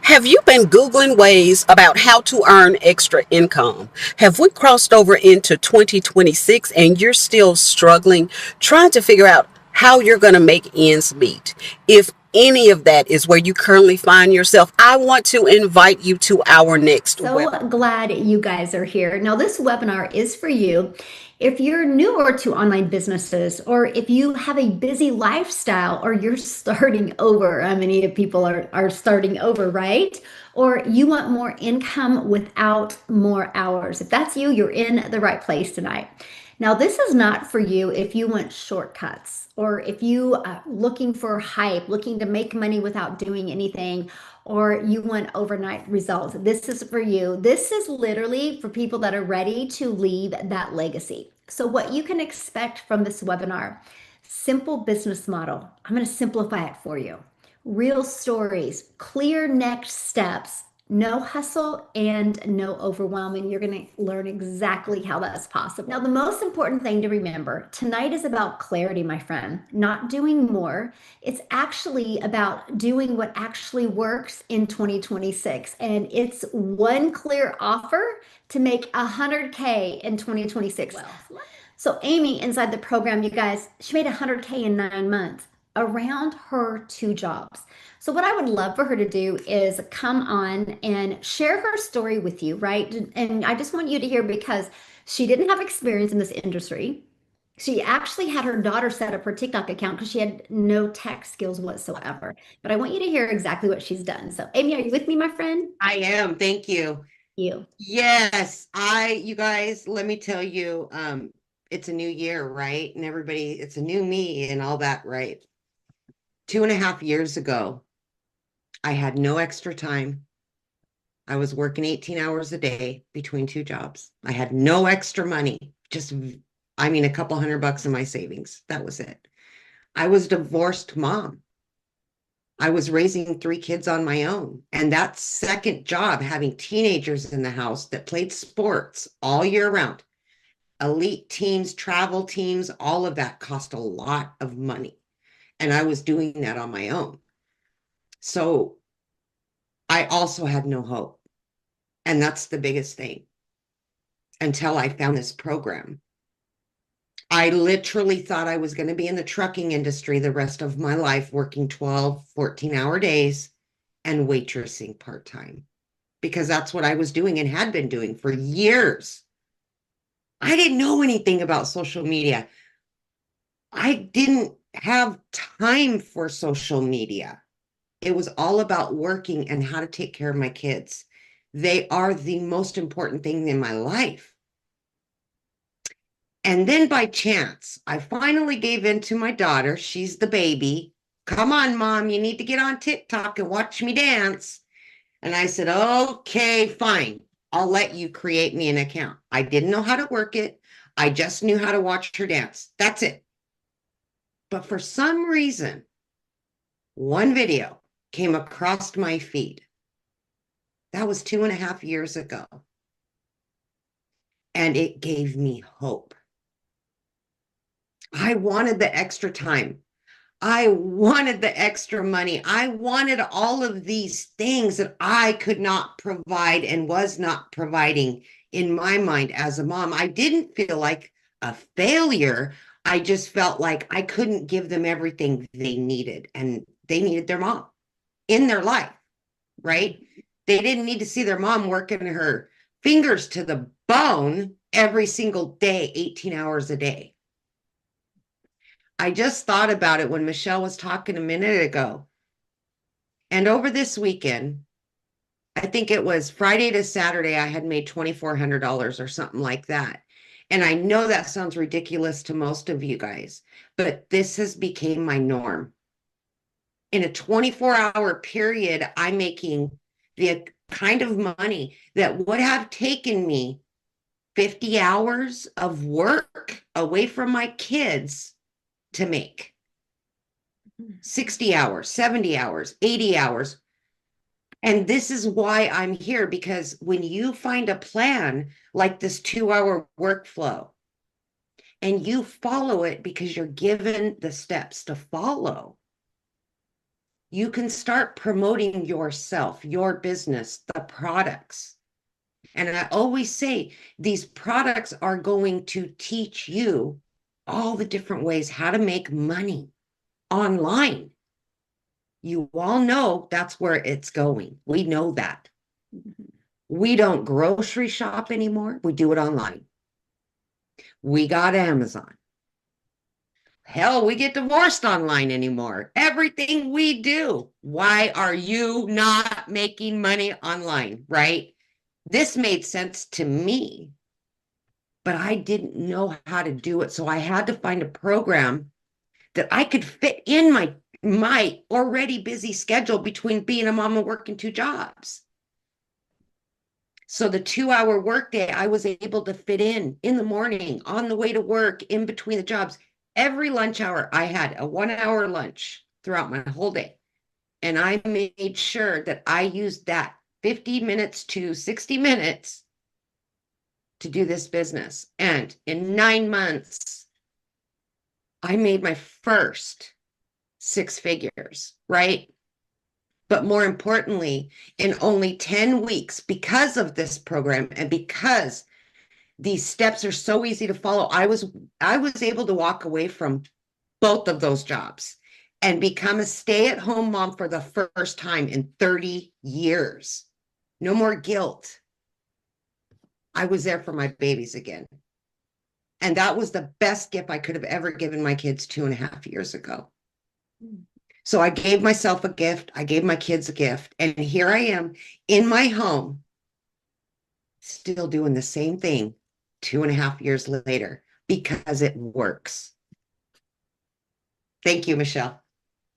Have you been Googling ways about how to earn extra income? Have we crossed over into 2026 and you're still struggling trying to figure out how you're going to make ends meet? If any of that is where you currently find yourself, I want to invite you to our next So webinar. glad you guys are here. Now, this webinar is for you. If you're newer to online businesses, or if you have a busy lifestyle, or you're starting over, how many people are starting over, right? Or you want more income without more hours. If that's you, you're in the right place tonight. Now, this is not for you if you want shortcuts, or if you are looking for hype, looking to make money without doing anything, or you want overnight results. This is for you. This is literally for people that are ready to leave that legacy. So what you can expect from this webinar: simple business model. I'm going to simplify it for you. Real stories, clear next steps, no hustle and no overwhelming. You're going to learn exactly how that's possible. Now, the most important thing to remember tonight is about clarity, my friend, not doing more. It's actually about doing what actually works in 2026. And it's one clear offer to make 100K in 2026. Well, so Amy inside the program, you guys, she made 100K in 9 months around her two jobs. So what I would love for her to do is come on and share her story with you, right? And I just want you to hear, because she didn't have experience in this industry. She actually had her daughter set up her TikTok account because she had no tech skills whatsoever. But I want you to hear exactly what she's done. So Amy, are you with me, my friend? I am. Thank you. You. Yes, you guys, let me tell you, it's a new year, right? And everybody, it's a new me and all that, right? 2.5 years ago, I had no extra time. I was working 18 hours a day between two jobs. I had no extra money, a couple $100 in my savings. That was it. I was divorced mom. I was raising three kids on my own. And that second job, having teenagers in the house that played sports all year round, elite teams, travel teams, all of that cost a lot of money. And I was doing that on my own. So I also had no hope. And that's the biggest thing until I found this program. I literally thought I was going to be in the trucking industry the rest of my life, working 12, 14-hour days and waitressing part-time, because that's what I was doing and had been doing for years. I didn't know anything about social media. I didn't have time for social media. It was all about working and how to take care of my kids. They are the most important thing in my life. And then by chance, I finally gave in to my daughter. She's the baby. Come on, mom, you need to get on TikTok and watch me dance. And I said, okay, fine. I'll let you create me an account. I didn't know how to work it. I just knew how to watch her dance. That's it. But for some reason, one video came across my feed. That was 2.5 years ago. And it gave me hope. I wanted the extra time. I wanted the extra money. I wanted all of these things that I could not provide and was not providing in my mind as a mom. I didn't feel like a failure. I just felt like I couldn't give them everything they needed, and they needed their mom in their life, right? They didn't need to see their mom working her fingers to the bone every single day, 18 hours a day. I just thought about it when Michelle was talking a minute ago. And over this weekend, I think it was Friday to Saturday, I had made $2,400 or something like that. And I know that sounds ridiculous to most of you guys, but this has become my norm. In a 24-hour period, I'm making the kind of money that would have taken me 50 hours of work away from my kids to make. 60 hours, 70 hours, 80 hours. And this is why I'm here, because when you find a plan like this 2-hour workflow and you follow it because you're given the steps to follow, You can start promoting yourself, your business, the products. And I always say these products are going to teach you all the different ways how to make money online. You all know that's where it's going. We know that. We don't grocery shop anymore. We do it online. We got Amazon. Hell, we get divorced online anymore. Everything we do. Why are you not making money online, right? This made sense to me, but I didn't know how to do it. So I had to find a program that I could fit in my already busy schedule between being a mom and working two jobs. So the 2 hour workday, I was able to fit in the morning, on the way to work, in between the jobs. Every lunch hour, I had a 1 hour lunch throughout my whole day. And I made sure that I used that 50 minutes to 60 minutes to do this business. And in 9 months, I made my first 6 figures, right? But more importantly, in only 10 weeks, because of this program and because these steps are so easy to follow, I was able to walk away from both of those jobs and become a stay-at-home mom for the first time in 30 years. No more guilt. I was there for my babies again. And that was the best gift I could have ever given my kids 2.5 years ago. So I gave myself a gift. I gave my kids a gift. And here I am in my home, still doing the same thing 2.5 years later because it works. Thank you, Michelle.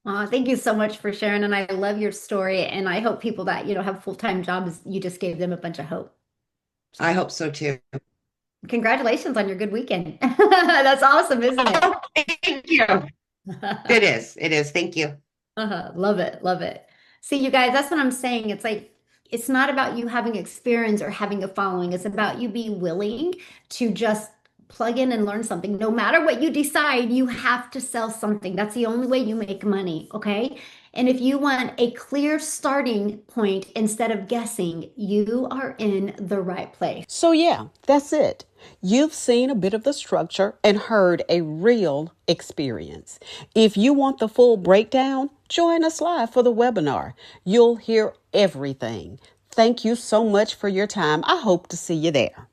Thank you so much for sharing. And I love your story. And I hope people that, have full-time jobs, you just gave them a bunch of hope. I hope so too. Congratulations on your good weekend. That's awesome, isn't it? Oh, thank you. It is. It is. Thank you. Love it. Love it. See, you guys, that's what I'm saying. It's like, it's not about you having experience or having a following. It's about you being willing to just plug in and learn something. No matter what you decide, you have to sell something. That's the only way you make money. Okay. And if you want a clear starting point instead of guessing, you are in the right place. So yeah, that's it. You've seen a bit of the structure and heard a real experience. If you want the full breakdown, join us live for the webinar. You'll hear everything. Thank you so much for your time. I hope to see you there.